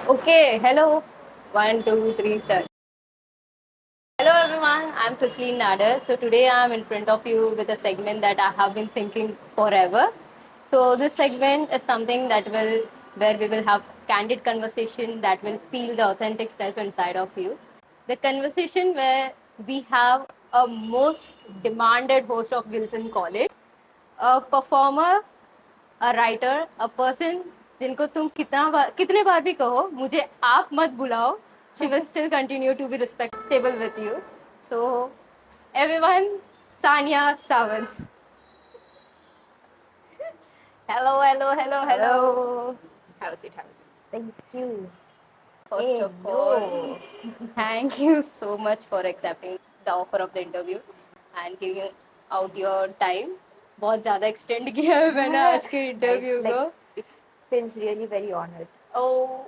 Okay, hello. One, two, three, start. Hello everyone, I'm Christline Nadar. So today I'm in front of you with a segment that I have been thinking forever. So this segment is something where we will have candid conversation that will feel the authentic self inside of you. The conversation where we have a most demanded host of Wilson College, a performer, a writer, a person जिनको तुम कितने बार भी कहो मुझे आप मत बुलाओ, she will still continue to be respectable with you. So everyone, Saniya Sawant. Hello, hello, hello, hello. Hello. Have a seat, have a seat. Thank you. First Hey, of all, bro. thank you so much for accepting the offer of the interview and giving out your time. बहुत ज़्यादा extend किया है मैंने आज के interview को. It feels really very honored. Oh,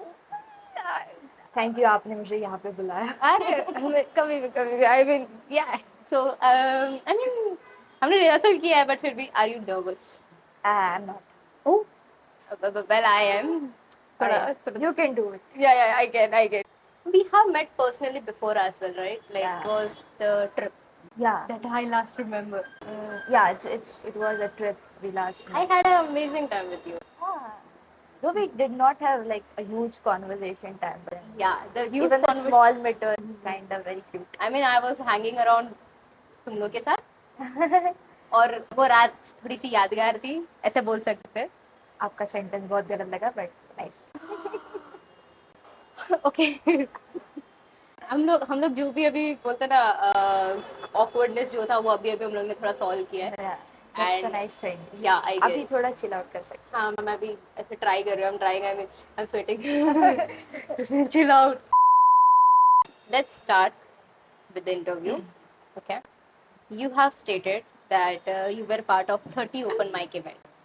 Thank you आपने मुझे यहाँ पे बुलाया. अरे कभी भी I mean yeah. So I mean हमने rehearsal किया है but फिर भी are you nervous? I'm not. Oh, well I am. You can do it. Yeah, I can. We have met personally before as well, right? Like Yeah. was the trip Yeah. that I last remember. Yeah, it was a trip we last I met. had an amazing time with you. Yeah. Though we did not have like a huge conversation time, but Yeah, the huge even the conversation. small bit was kind of very cute. I mean, I was hanging around तुम लोग के साथ और वो रात थोड़ी सी यादगार थी, ऐसे बोल सकते हैं. आपका सेंटेंस बहुत गलत लगा बट नाइस. ओके. हम लोग जो भी अभी बोलते ना ऑकवर्डनेस जो था वो अभी हम लोग ने थोड़ा सॉल्व किया है. That's a nice thing. Yeah, I अभी guess. थोड़ा chill out कर सकते. हाँ, मैं अभी ऐसे ट्राई कर रही हूँ. I'm sweating. Chill out. Let's start with the interview. Okay. You have stated that you were part of 30 open mic events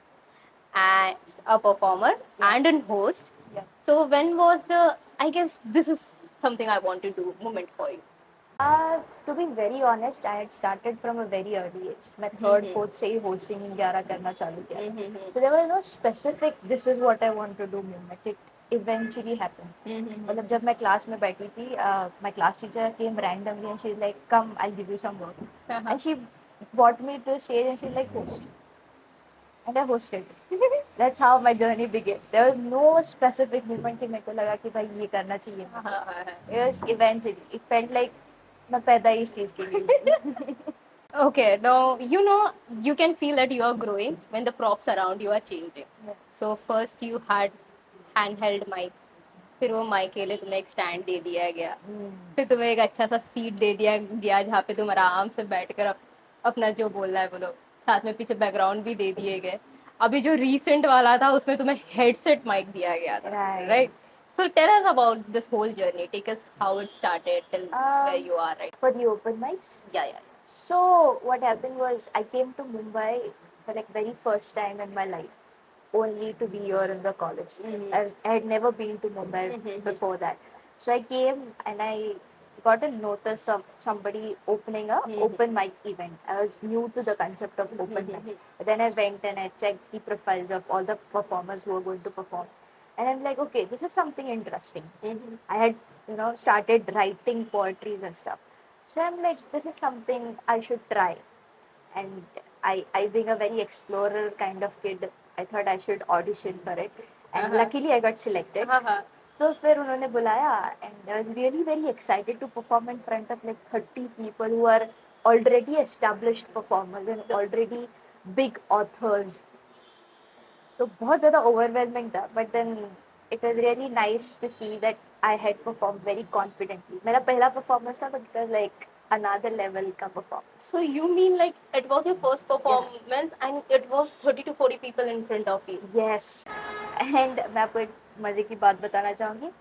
as a performer and a host. Yeah. So when was I guess this is something I want to do moment for you? To be very honest, I had started from a very early age. मैं third, fourth से ही hosting वगैरह करना चालू किया था. So there was no specific this is what I want to do moment. It eventually happened. मतलब जब मैं class में बैठी थी, my class teacher came randomly and she's like, "Come, I'll give you some work." And she brought me to the stage and she's like, "Host." And I hosted. That's how my journey began. There was no specific moment कि मेरे को लगा कि भाई ये करना चाहिए. It was eventually. It felt like मैं पैदा ही इस चीज के लिए. Okay, now you can feel that you are growing when the props around you are changing. Yeah. So first you had handheld mic, फिर वो माइक के लिए तुम्हें एक स्टैंड दे दिया गया, फिर तुम्हें एक अच्छा सा सीट दे दिया गया जहाँ पे तुम आराम से बैठकर अपना जो बोलना है बोलो, साथ में पीछे बैकग्राउंड भी दे दिए गए. अभी जो रीसेंट वाला था उसमें तुम्हें हेडसेट माइक दिया गया था, right? So tell us about this whole journey. Take us how it started till where you are right. For the open mics? Yeah. So what happened was I came to Mumbai for like very first time in my life, only to be here in the college. I had never been to Mumbai before that. So I came and I got a notice of somebody opening a open mic event. I was new to the concept of open mics. But then I went and I checked the profiles of all the performers who were going to perform. And I'm like, okay, this is something interesting. I had, started writing poetries and stuff. So I'm like, this is something I should try. And I being a very explorer kind of kid, I thought I should audition for it. And luckily I got selected. तो फिर उन्होंने बुलाया and I was really very excited to perform in front of like 30 people who are already established performers and already big authors. तो बहुत ज़्यादा overwhelming था, but then it was really nice to see that I had performed very confidently. मेरा पहला performance था, but it was like another level का performance. So you mean like it was your first performance and it was 30 to 40 people in front of you? Yes. And मैं आपको एक मजे की बात बताना चाहूँगी.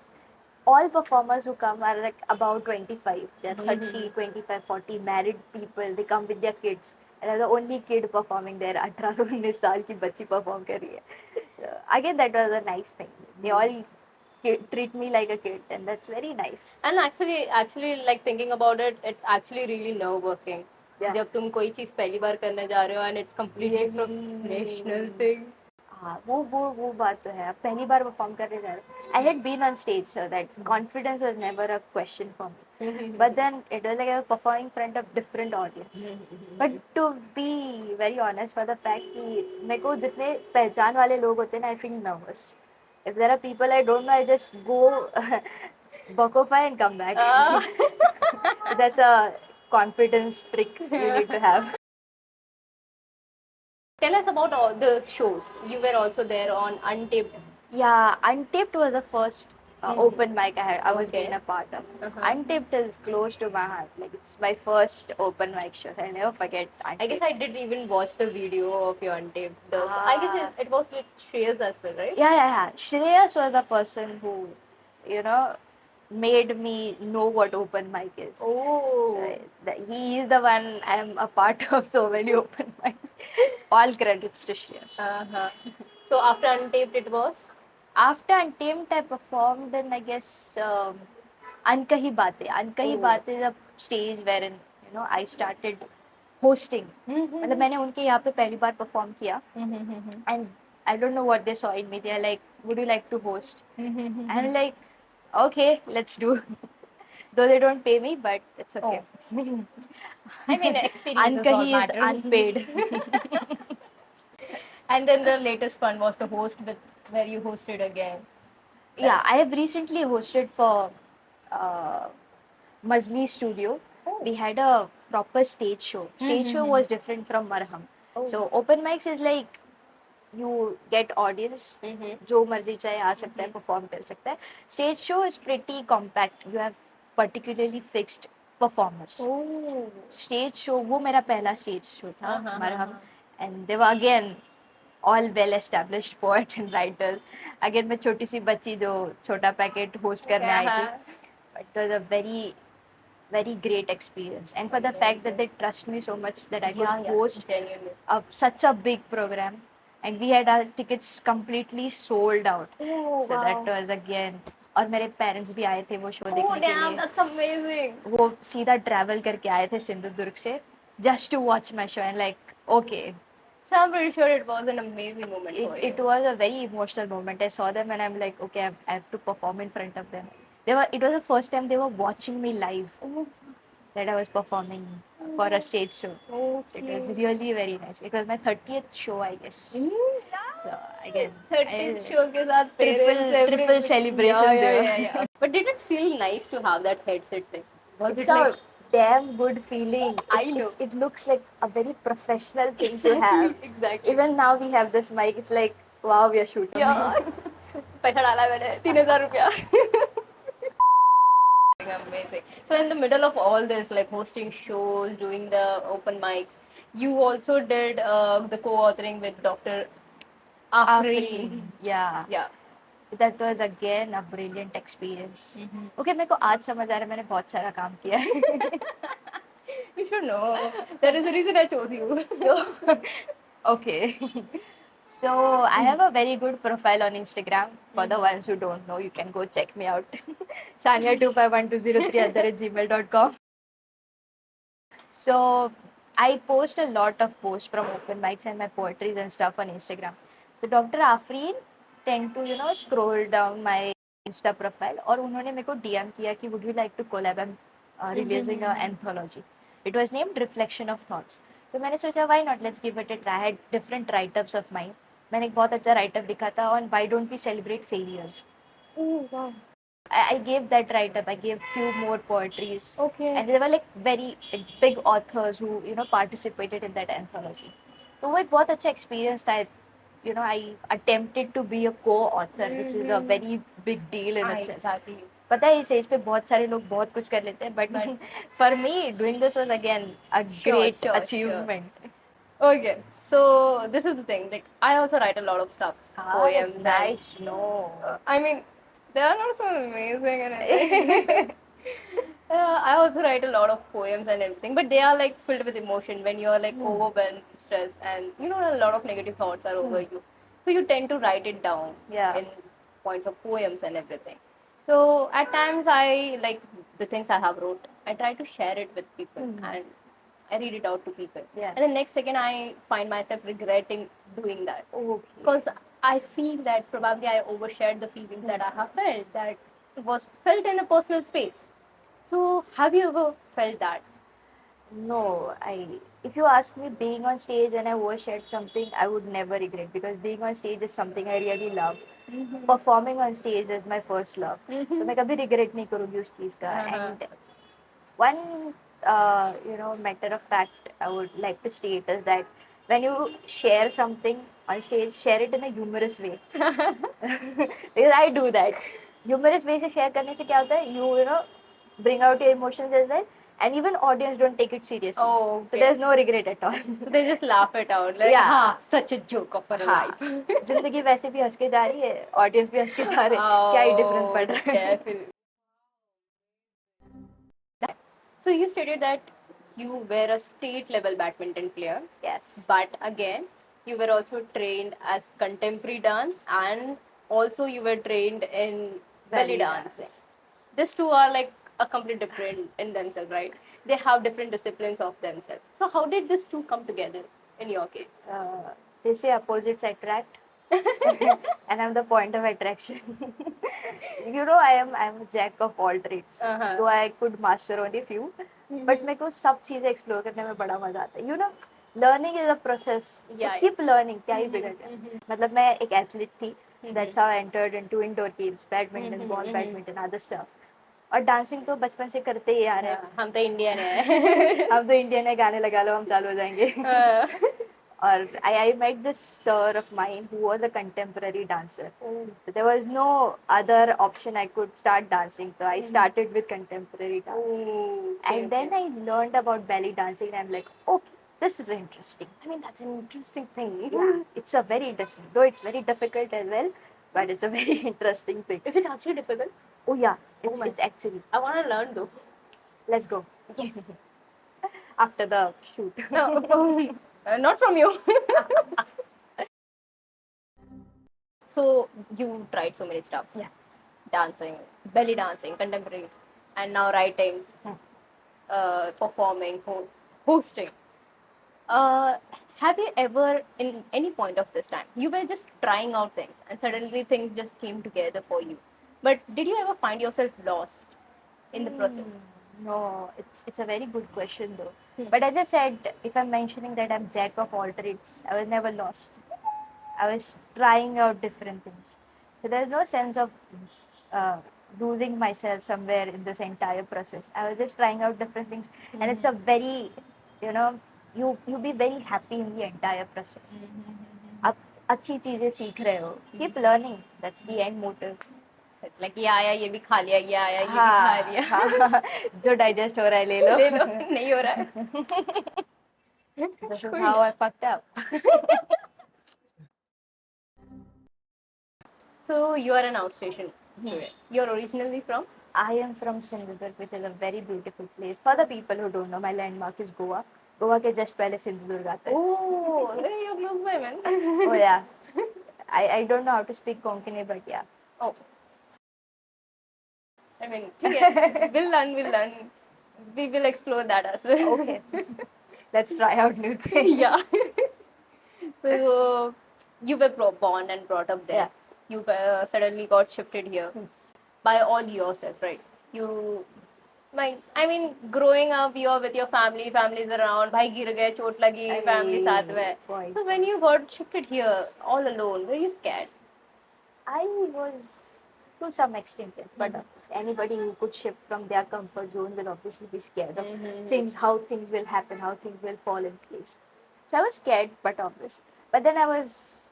All performers who come are like about 25. They're 30, 25, 40 married people. They come with their kids. And I'm the only kid performing there. 18 से 19 साल की बच्ची perform कर रही है. So again, that was a nice thing. They all treat me like a kid, and that's very nice. And actually, like thinking about it, it's actually really nerve-wracking. Yeah. जब तुम कोई चीज पहली बार करने जा रहे हो and it's completely professional thing. हाँ वो बात तो है. अब पहली बार परफॉर्म करने जा रहे. I had been on stage, so that confidence was never a question for me. But then it was like I was performing in front of different audience. But to be very honest, for the fact कि मेरे को जितने पहचान वाले लोग होते हैं ना, I feel nervous. If there are people I don't know, I just go buckify and come back. That's a confidence trick you need to have. Tell us about all the shows. You were also there on Untaped. Yeah, Untaped was the first open mic I was Okay. being a part of. Uh-huh. Untaped is close to my heart. Like it's my first open mic show. I never forget Untaped. I guess I did even watch the video of your Untaped. I guess it was with Shreyas as well, right? Yeah. Shreyas was the person who, you know, made me know what open mic is. Oh. So he is the one I am a part of so many open mics. All credits to Shreyas. Uh-huh. So after Untaped, it was? After Untamed, I performed in, I guess, Ankahi Baatein. Ankahi Baatein is a stage wherein, I started hosting. मतलब मैंने उनके यहाँ पे पहली बार perform किया. And I don't know what they saw in me. They are like, would you like to host? I'm like, okay, let's do. Though they don't pay me, but it's okay. I mean, experience is all Ankahi is matters. unpaid. And then the latest one was the host with where you hosted again. Yeah, I have recently hosted for Mazli Studio. We had a proper stage show. Stage show was different from Marham. So open mics is like you get audience, जो मर्जी चाहे आ सकता है, perform कर सकता है. Stage show is pretty compact. You have particularly fixed performers. Stage show वो मेरा पहला stage show था, Marham, and they were again all well established poet and writers. Again मैं छोटी सी बच्ची जो छोटा पैकेट host करने आई थी. It was a very great experience, and for the fact that they trust me so much that I could host such a big program, and we had our tickets completely sold out. So that was again. और मेरे parents भी आए थे वो show देखने के लिए. That's amazing. वो सीधा ट्रैवल करके आए थे सिंधुदुर्ग से just to watch my show, and like, okay. So I'm pretty sure it was an amazing moment for you. It was a very emotional moment. I saw them and I'm like, okay, I have to perform in front of them. It was the first time they were watching me live that I was performing for a stage show. So it was really very nice. It was my 30th show, I guess. So again, 30th show के साथ parents triple celebrations there. Yeah. But did it feel nice to have that headset thing? Was It's it like a damn good feeling. I know. It looks like a very professional thing to have. Exactly. Even now we have this mic. It's like, wow, we are shooting. Yeah. पैसा डाला मैंने 3,000 रुपया. Amazing. So in the middle of all this, like hosting shows, doing the open mics, you also did the co-authoring with Dr. Afreen. Yeah. That was again a brilliant experience. Okay, मेरे को आज समझ आ रहा है मैंने बहुत सारा काम किया है. You should know. There is a reason I chose you. Okay. So I have a very good profile on Instagram. For the ones who don't know, you can go check me out. Saniya251203@gmail.com. So I post a lot of posts from open mics and my poetries and stuff on Instagram. So Dr. Afreen tend to scroll down my Insta profile और उन्होंने मेरे को DM किया कि would you like to collab? I'm releasing an anthology. It was named Reflection of Thoughts. तो मैंने सोचा why not, let's give it a try. I had different write-ups of mine. मैंने एक बहुत अच्छा write-up लिखा था on why don't we celebrate failures. Oh wow. I gave that write-up. I gave few more poetries. Okay. And there were like very big authors who participated in that anthology. तो वो एक बहुत अच्छा experience था. I attempted to be a co-author, which is a very big deal in itself. Exactly. पता है इस as पे बहुत सारे लोग बहुत कुछ कर लेते हैं, but for me doing this was again a great achievement. Okay, so this is the thing. Like I also write a lot of stuff, poems. Nice, no. I mean, they are not so amazing and everything. I also write a lot of poems and everything, but they are like filled with emotion when you are like overwhelmed, stressed, and a lot of negative thoughts are over you. So you tend to write it down in points of poems and everything. So at times I like the things I have wrote. I try to share it with people and I read it out to people. And the next second I find myself regretting doing that. Because I feel that probably I overshared the feelings that I have felt, that was felt in a personal space. So, have you ever felt that? No, if you ask me, being on stage and I overshared something, I would never regret, because being on stage is something I really love. Performing on stage is my first love. तो मैं कभी regret नहीं करूँगी उस चीज़ का. And one, matter of fact I would like to state is that when you share something on stage, share it in a humorous way. Because I do that. Humorous way से share करने से क्या होता है? You know, bring out your emotions as well, and even audience don't take it seriously. Oh, okay. So there's no regret at all. So they just laugh it out, like, Yeah. ha, such a joke of a life. जिंदगी वैसे भी हंस के जा रही है, audience भी हंस के जा रहे हैं, क्या ही डिफरेंस पड़ रहा है? Definitely. So you stated that you were a state level badminton player. Yes. But again, you were also trained as contemporary dance, and also you were trained in belly dancing. These two are like a completely different in themselves, right? They have different disciplines of themselves. So how did these two come together in your case? They say opposites attract. And I'm the point of attraction. I'm a jack of all trades. Though I could master only few, but मेरे को सब चीजें explore करने में बड़ा मजा आता है. Learning is a process. Yeah. Keep learning. क्या ही बिगड़ गया? मतलब मैं एक athlete थी. That's how I entered into indoor games, badminton, ball badminton, other stuff. और डांसिंग तो बचपन से करते ही आ रहे हैं. हम तो इंडियन है. हम तो इंडियन है, गाने लगा लो हम चालू हो जाएंगे. Or I met this sir of mine who was a contemporary dancer. So there was no other option. I could start dancing. So I started with contemporary dance. And then I learned about belly dancing, and I'm like, okay, this is interesting. I mean, that's an interesting thing. Yeah, it's a very interesting, though it's very difficult as well, but it's a very interesting thing. Is it actually difficult? Oh yeah, it's actually. I want to learn though. Let's go. Yes. After the shoot. No, not from you. So you tried so many stuff. Yeah. Dancing, belly dancing, contemporary, and now writing, performing, hosting. Have you ever, in any point of this time, you were just trying out things and suddenly things just came together for you? But did you ever find yourself lost in the process? No, it's a very good question though. But as I said, if I'm mentioning that I'm jack of all trades, I was never lost. I was trying out different things. So there's no sense of losing myself somewhere in this entire process. I was just trying out different things, and it's a very, you be very happy in the entire process. आप अच्छी चीजें सीख रहे हो. Keep learning. That's the end motive. It's like ये आया ये भी खा लिया, ये आया ये भी खा लिया. जो digest हो रहा है ले लो. ले लो, नहीं हो रहा है. This is how I fucked up. So you are an outstation student. You're originally from? I am from Sindhudurg, which is a very beautiful place. For the people who don't know, my landmark is Goa. Goa के just पहले Sindhudurg आता है. Oh, you're close by, man. Oh yeah. I don't know how to speak Konkani, but yeah. Oh. I mean, yeah, we'll learn. We will explore that as well. Okay. Let's try out new things. Yeah. So you were born and brought up there. Yeah. You suddenly got shifted here by all yourself, right? I mean, growing up, you're with your family, family's around, bhai gir gaye, chot lagi, family saath mein. So when you got shifted here all alone, were you scared? I was to some extent, yes, but anybody who could shift from their comfort zone will obviously be scared of things, how things will happen, how things will fall in place. So I was scared, but obvious. But then I was,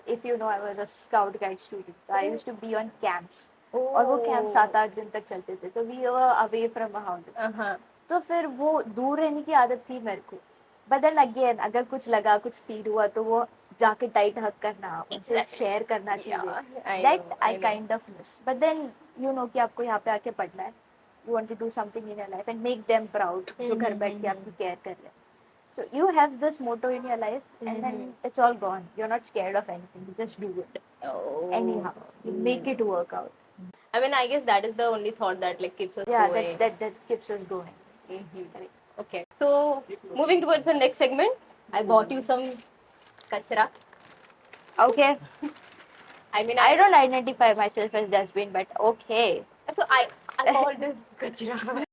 if you know, I was a scout guide student. So I used to be on camps. और वो camp 7-8 दिन तक चलते थे, तो we were away from a house. तो फिर वो दूर रहने की आदत थी मेरे को. बट देन अगेन अगर कुछ लगा, कुछ फील हुआ, तो वो जाके टाइट हक करना, उनसे शेयर करना चाहिए. That I kind of miss. But then you know कि आपको यहाँ पे आके पढ़ना है. You want to do something in your life and make them proud, जो घर बैठ के आपकी केयर कर रहे हैं. So you have this motto in your life, and then it's all gone. You're not scared of anything. You just do it. Anyhow, you make it work out. I mean, I guess that is the only thought that like keeps us going. Yeah, that keeps us going. Correct. Okay. So moving towards the next segment, I bought you some kachra. Okay. I mean, I don't identify myself as dustbin, but okay. So I call this gajra.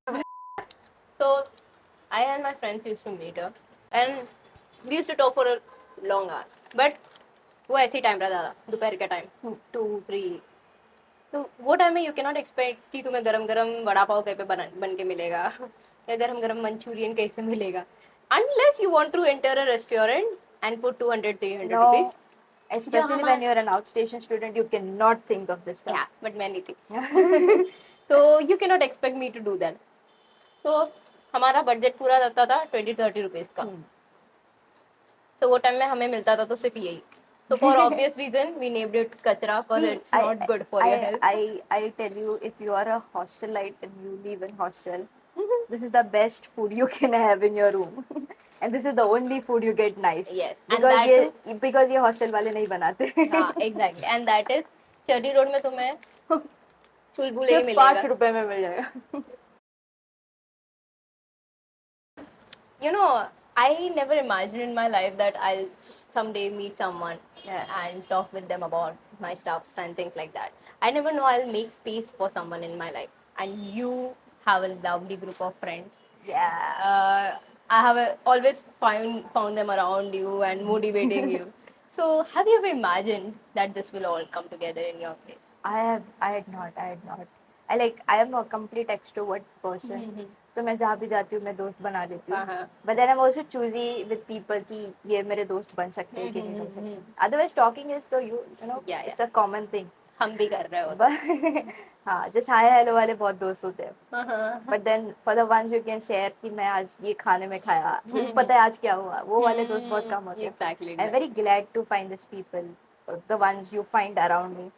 So I and my friends used to meet up, and we used to talk for a long hours. But वो ऐसी time रहता था दोपहर का time 2-3. तो वो time में you cannot expect कि तुम्हें गरम गरम वड़ा पाव कहीं पे बन के मिलेगा या गरम गरम मंचूरियन कहीं से मिलेगा unless you want to enter a restaurant and put 200-300 No, rupees. especially when you're an outstation student, you cannot think of this stuff. Yeah, but मैं नहीं थी. So you cannot expect me to do that. So हमारा budget पूरा रहता था 20-30 rupees का. So वो time में हमें मिलता था तो सिर्फ यही. So for obvious reason we named it kachra because See, it's not good for your health. I tell you, if you are a hostelite and you live in hostel, this is the best food you can have in your room. And this is the only food you get nice. Yes, and because ये hostel वाले नहीं बनाते. हाँ, exactly. And that is Charni road में तुम्हें चुलबुले ही सिर्फ मिलेगा. 5 रुपए में मिल जाएगा. You know, I never imagined in my life that I'll someday meet someone and talk with them about my stuffs and things like that. I never know I'll make space for someone in my life. And you have a lovely group of friends. Yes. I have always found them around you and motivating you. So, have you ever imagined that this will all come together in your place? I had not. I am a complete extrovert person. तो मैं जहाँ भी जाती हूँ मैं दोस्त बना लेती हूँ. But then I'm also choosy with people कि ये मेरे दोस्त बन सकते हैं कि नहीं बन सकते. Otherwise talking is तो you know it's a common thing. हम भी कर रहे होते. हाँ, just hi hello वाले बहुत दोस्त होते हैं. But then for the ones you can share कि मैं आज ये खाने में खाया, पता है आज क्या हुआ, वो वाले दोस्त बहुत कम होते हैं. Exactly. I'm very glad to find these people, the ones you find around me.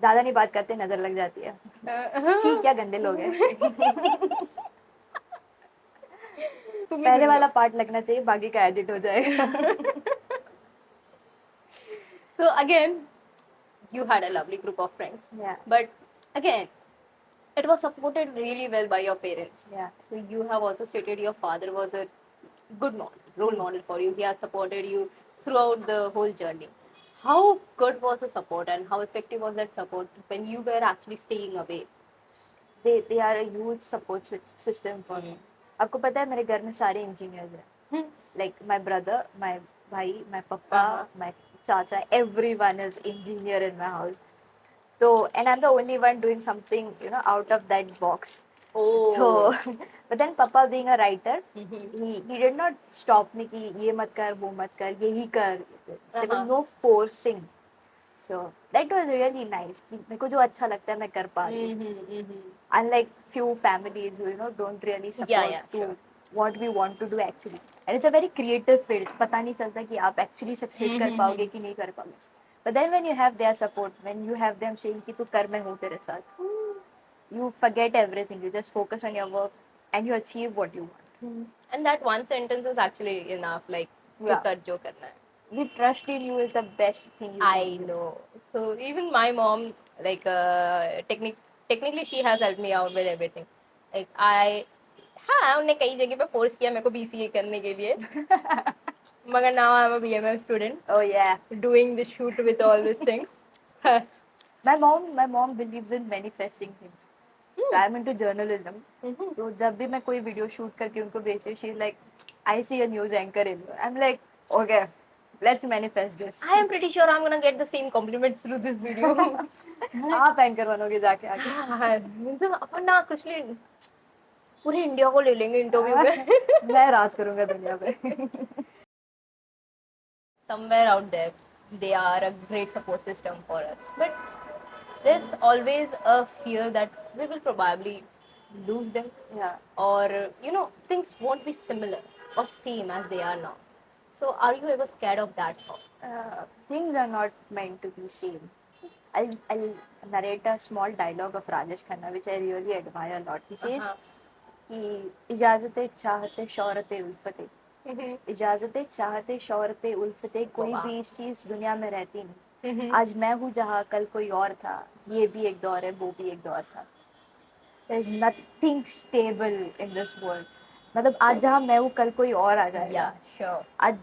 ज़्यादा नहीं बात करते, नजर लग जाती है. छी क्या गंदे लोग हैं. पहले वाला पार्ट लगना चाहिए, बाकी का एडिट हो जाएगा. So again, you had a lovely group of friends. Yeah. But again, it was supported really well by your parents. Yeah. So you have also stated your father was a good role model for you. He has supported you throughout the whole journey. How good was the support and how effective was that support when you were actually staying away? They are a huge support system for me. आपको पता है मेरे घर में सारे engineers हैं. Like my brother, my भाई, my papa, my chacha, everyone is engineer in my house. So, and I'm the only one doing something, out of that box. Oh. So, but then Papa being a writer, he did not stop me कि ये मत कर, वो मत कर, यही कर. There was no forcing. So that was really nice. कि मेरे को जो अच्छा लगता है मैं कर पा रही हूँ. Unlike few families who don't really support what we want to do actually. And it's a very creative field. पता नहीं चलता कि आप actually succeed कर पाओगे कि नहीं कर पाओगे. But then when you have their support, when you have them saying कि तू कर मैं हूँ तेरे साथ, you forget everything. You just focus on your work and you achieve what you want. And that one sentence is actually enough. Like, तू कर जो करना है. The trust in you is the best thing you I know. So even my mom, like, technically she has helped me out with everything. Like हाँ उन्हें कई जगह पे force किया मेरे को BCA करने के लिए. मगर now I'm a BMF student. Oh yeah. Doing the shoot with all these things. My mom believes in manifesting things. So I'm into journalism. तो जब भी मैं कोई वीडियो शूट करके उनको भेजती हूँ, she's like, I see a news anchor in you. I'm like, okay, let's manifest this. I am pretty sure I'm gonna get the same compliments through this video. आप एंकर बनोगे जाके आगे. हाँ, मतलब अपन ना Christline पूरे इंडिया को ले लेंगे इंटरव्यू में. मैं राज करूँगा दुनिया पे. Somewhere out there, they are a great support system for us. But there's always a fear that we will probably lose them. Yeah. Or, things won't be similar or same as they are now. So, are you ever scared of that thought? Things are not meant to be same. I'll narrate a small dialogue of Rajesh Khanna, which I really admire a lot. He says, कि इजाज़तें चाहते शौहरतें उल्फतें. इजाज़तें चाहते शौहरतें उल्फतें कोई भी इस चीज़ दुनिया में रहती नहीं. आज मैं हूँ जहाँ कल कोई और था. ये भी एक दौर है, वो भी एक दौर था. There is nothing stable in this world. मतलब आज जहाँ मैं हूँ कल कोई और आ जाएगा. Yeah, sure. आज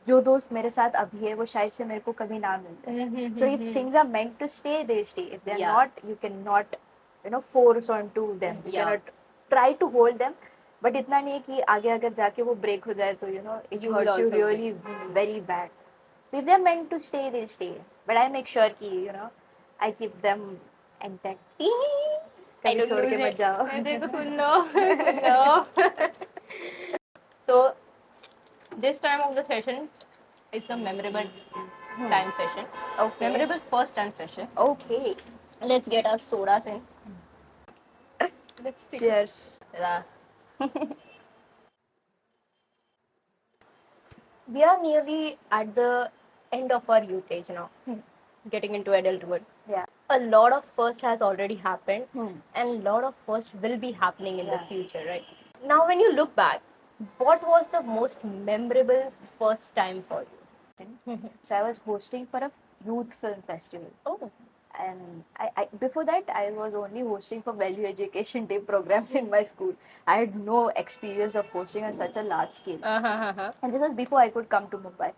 जो दोस्त मेरे साथ अभी है वो शायद से मेरे को कभी ना मिलते हैं. So if things are meant to stay, they stay. If they're not, you cannot, force onto them. You cannot try to hold them. But इतना नहीं है कि आगे अगर जाके वो break हो जाए तो it You will hurts you also really very bad. So if they're meant to stay, they'll stay. But I make sure कि I keep them intact. I कभी don't छोड़ lose के मत it. जाओ. देखो सुन लो सुन लो. So this time of the session is the memorable time session. Okay. Memorable first time session. Okay. Let's get our sodas in. Let's take Cheers. a... We are nearly at the end of our youth age now, getting into adulthood. Yeah. A lot of first has already happened, Hmm. and a lot of first will be happening in the Yeah. future, right? Now, when you look back, what was the most memorable first time for you? So I was hosting for a youth film festival. Oh, And before that, I was only hosting for value education day programs in my school. I had no experience of hosting on such a large scale. And this was before I could come to Mumbai.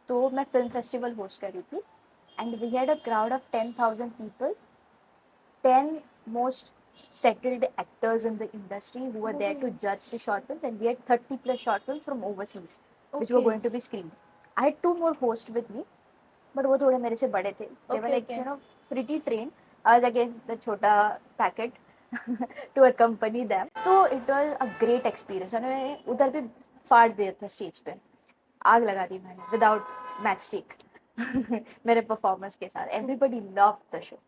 तो मैं film festival host कर रही थी. And we had a crowd of 10,000 people, 10 most settled actors in the industry who were there to judge the short films, and we had 30 plus short films from overseas which were Okay. going to be screened. I had 2 more hosts with me, but वो थोड़े मेरे से बड़े थे. They were like, pretty trained. I was again the छोटा packet to accompany them. तो it was a great experience. और मैंने उधर भी फाड़ दिया था स्टेज पे. आग लगा दी मैंने without matchstick. मेरे performance के साथ. Everybody loved the show.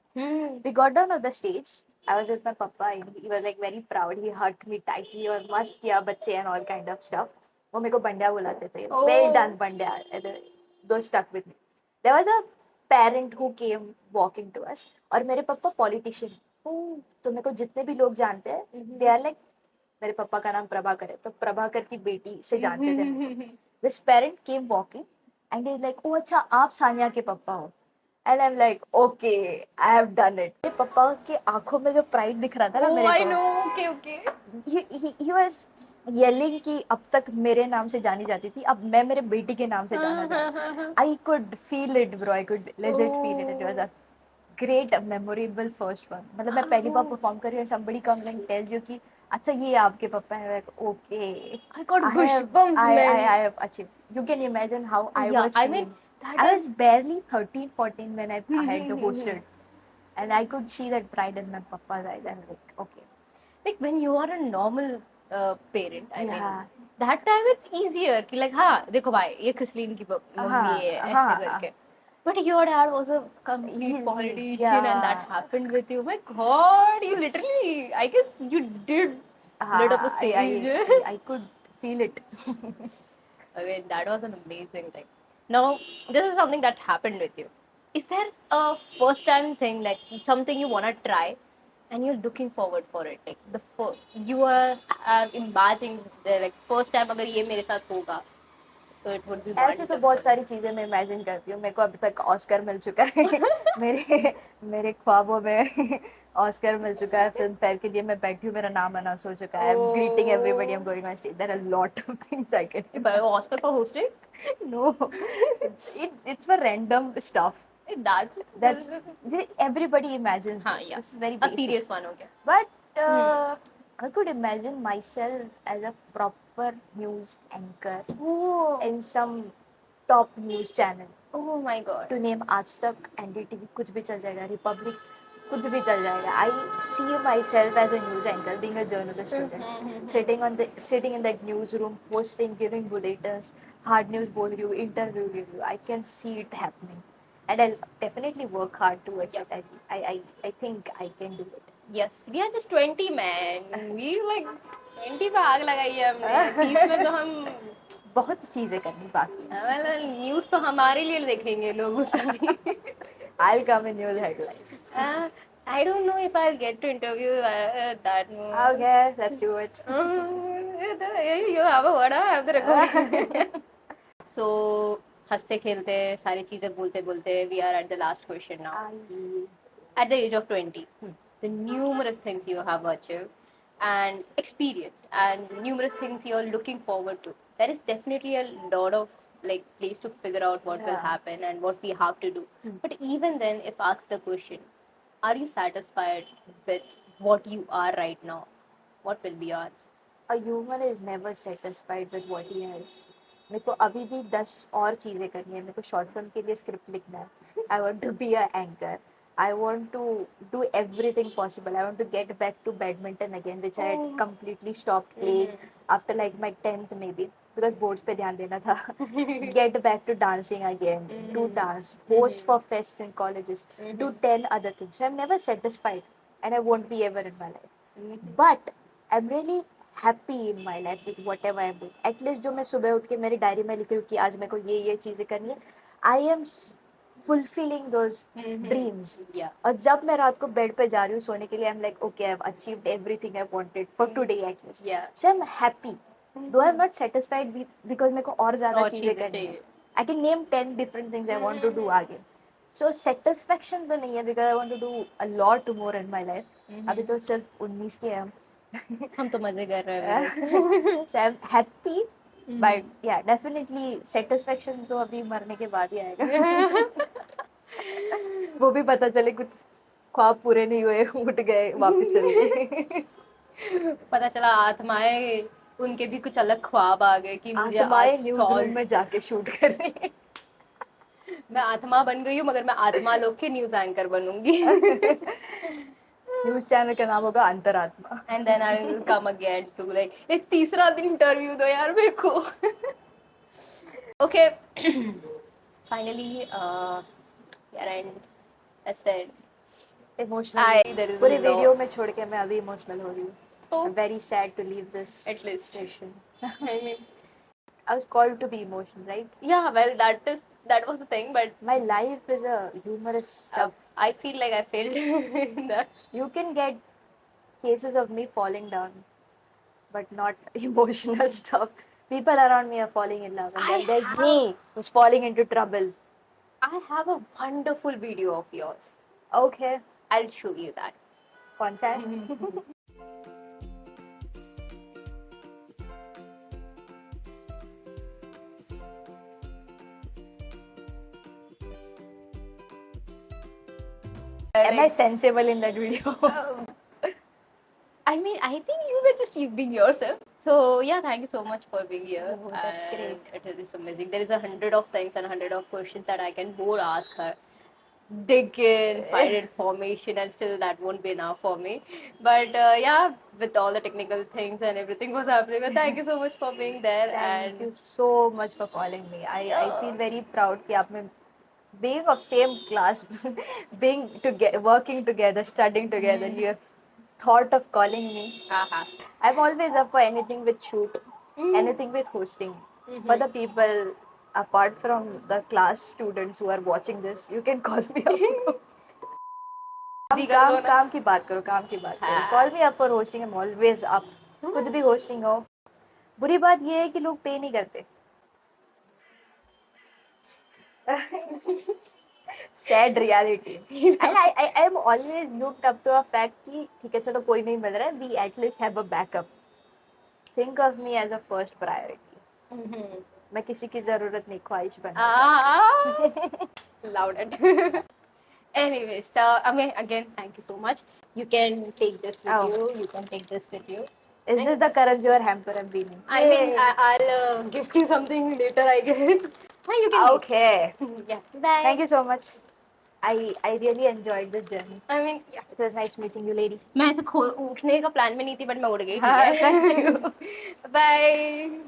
We got down on the stage. I was with my papa and he was like very proud. He hugged me tightly और मस्त किया बच्चे and all kind of stuff. वो मेरे को बंड्या बुलाते थे. Well done Bandya. Those stuck with me. There was a parent who came walking to us और मेरे पापा politician. तो मेरे को जितने भी लोग जानते हैं they are like मेरे पापा का नाम प्रभाकर है तो प्रभाकर की बेटी से जानते थे मेरे को. This parent came walking and he's like, oh अच्छा आप सानिया के पापा हो. And I'm like, okay, I have done it. मेरे पापा के आंखों में जो pride दिख रहा था ना मेरे को. I know. Okay, okay. He was yelling कि अब तक मेरे नाम से जानी जाती थी, अब मैं मेरे बेटी के नाम से जाना चाहती. I could feel it, bro. I could legit feel it. It was a great, memorable first one. मतलब मैं पहली बार perform कर रही हूँ, somebody comes and tells you कि अच्छा ये आपके पापा हैं. Like, okay. I got goosebumps, man. I have achieved. You can imagine how I was I feeling. mean, I was barely 13, 14 when I had hosted. And I could see that pride in my papa's eyes. I'm like, okay. like when you are a normal parent, I mean, Yeah. that time it's easier कि like हाँ देखो भाई ये क्रिस्लीन की mummy है ऐसे करके. But your dad was a complete He's- politician and that yeah. happened with you. My God, you literally, I guess you did lit up the stage. I could feel it. I mean, that was an amazing thing. Now, this is something that happened with you. Is there a first time thing, like something you want to try and you're looking forward for it? Like you are imagining like first time अगर ये मेरे साथ होगा, so it would be ऐसे तो बहुत सारी चीजें मैं इमेजिन करती हूँ. मेरे को अभी तक ऑस्कर मिल चुका है. मेरे ख्वाबों में ऑस्कर मिल चुका है. फिल्म फेयर के लिए मैं बैठी हूँ, मेरा नाम अनाउंस हो चुका है. I'm greeting everybody. I'm going on stage. There are a lot of things I can. But Oscar for hosting? No, it's for random stuff. That's everybody imagines this. Yeah. This is very A basic. serious one, okay. But I could imagine myself as a proper news anchor in some top news channel. Oh my God. To name आज तक, NDTV कुछ भी चल जाएगा, Republic कुछ भी चल जाएगा. I see myself as a news anchor, being a journalist student, sitting in that newsroom, hosting, giving bulletins, hard news बोल रही हूँ, interview ले रही हूँ. I can see it happening, and I'll definitely work hard towards it. I think I can do it. Yes, we are just 20, man. We like 20 पे आग लगाई है हमने. 30 में तो हम बहुत चीजें करनी बाकी हैं. well, न्यूज़ तो हमारे लिए देखेंगे लोग सारी. I'll come in news headlines. I don't know if I'll get to interview that. Okay, let's do it. You have a word, I have the recording. So, हंसते खेलते सारी चीजें बोलते बोलते we are at the last question now. At the age of 20, the numerous things you have achieved and experienced and numerous things you're looking forward to. There is definitely a lot of like place to figure out what will Yeah. happen and what we have to do. But even then, if asked the question, are you satisfied with what you are right now? What will be your answer? A human is never satisfied with what he has. मेरे को अभी भी 10 और चीजें करनी है. मेरे को शॉर्ट फिल्म के लिए स्क्रिप्ट लिखना है. I want to be a anchor. I want to do everything possible. I want to get back to badminton again, which I had completely stopped playing after like my 10th maybe, because boards पे ध्यान देना था. Get back to dancing again, do dance, host for fests in colleges, do 10 other things. So I'm never satisfied, and I won't be ever in my life. But I'm really happy in my life with whatever I'm doing. At least जो मैं सुबह उठ के मेरी diary में लिख रही हूँ कि आज मेरे को ये चीजें करनी है, I am fulfilling those dreams. Yeah. और जब मैं रात को बेड पे जा रही हूँ सोने के लिए, I'm like, okay, I've achieved everything I wanted for today at least. Yeah. So I'm happy. Though I'm not satisfied because मेरे को और ज़्यादा और चीजें चीजें करनी है. चाहिए. I can name 10 different things I want to do आगे. So satisfaction तो नहीं है, because I want to do a lot more in my life. अभी तो सिर्फ 19 के हैं हम तो मजे कर रहे हैं. So I'm happy, but yeah, definitely satisfaction तो अभी मरने के बाद ही आएगा. वो भी पता चले कुछ ख्वाब पूरे नहीं हुए, उठ गए, वापस चले गए. पता चला आत्माएं उनके भी कुछ अलग ख्वाब आ गए कि मुझे आत्माएं आज न्यूज रूम में जाके शूट कर रही है. मैं आत्मा बन गई हूँ, मगर मैं आत्मा लोग के न्यूज एंकर बनूंगी. न्यूज चैनल का नाम होगा Antaratma. And then I will come again to like एक तीसरा दिन इंटरव्यू दो यार मेरे को. ओके, फाइनली यार एंड दैट्स द इमोशनल पूरे वीडियो में छोड़ के मैं अभी इमोशनल हो रही हूँ. I'm very sad to leave this At least. session. I mean, I was called to be emotional, right? yeah, well, that was the thing, but My life is a humorous stuff. I feel like I failed in that. You can get cases of me falling down, but not emotional stuff. People around me are falling in love, and then there's me who's falling into trouble. I have a wonderful video of yours. Okay, I'll show you that. कौन सा है? Am I sensible in that video? I mean, I think you were just you being yourself. So yeah, thank you so much for being here. Oh, that's And great. It is amazing. There is 100 of things and 100 of questions that I can more ask her. Dig in, find information, and still that won't be enough for me. But yeah, with all the technical things and everything was happening, but thank you so much for being there. Thank you so much for calling me. I feel very proud कि आपने being of same class, being together, working together, studying together, you have thought of calling me. I'm always up for anything with shoot, anything with hosting. For the people apart from the class students who are watching this, you can call me up. काम की बात करो, काम की बात करो. Call me up for hosting. I'm always up. कुछ भी hosting हो. बुरी बात ये है कि लोग पे नहीं करते. Sad reality. And I am always looked up to a fact कि ठीक है चलो कोई नहीं मिल रहा है, we at least have a backup. Think of me as a first priority. मैं किसी की जरूरत नहीं, ख्वाहिश बनना. Loud it. Anyways, so again, thank you so much. You can take this with you. You can take this with you. Is this the Karan Johar hamper I'm being? I mean, I'll gift you something later, I guess. You can. Okay. Yeah. Bye. Thank you so much. I really enjoyed this journey. I mean, yeah. It was nice meeting you, lady. मैं ऐसे उठने का plan में नहीं थी, but मैं उठ गई. Thank you. Bye.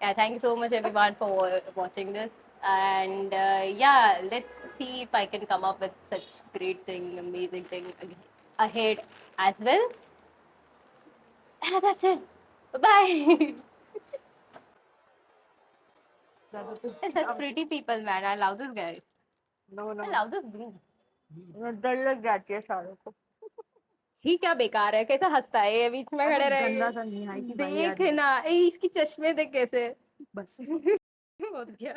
Yeah, thank you so much everyone for watching this. And yeah, let's see if I can come up with such great thing, amazing thing ahead as well. That's it. Bye. Such pretty people, man. I love this guy. No. I love this being. डर लग जाती है सारों को. ही क्या बेकार है, कैसा हंसता है ये बीच में खड़े रहे. गंदा सा नहीं है कि भाई देख ना, इसकी चश्मे देख कैसे. बस. बहुत क्या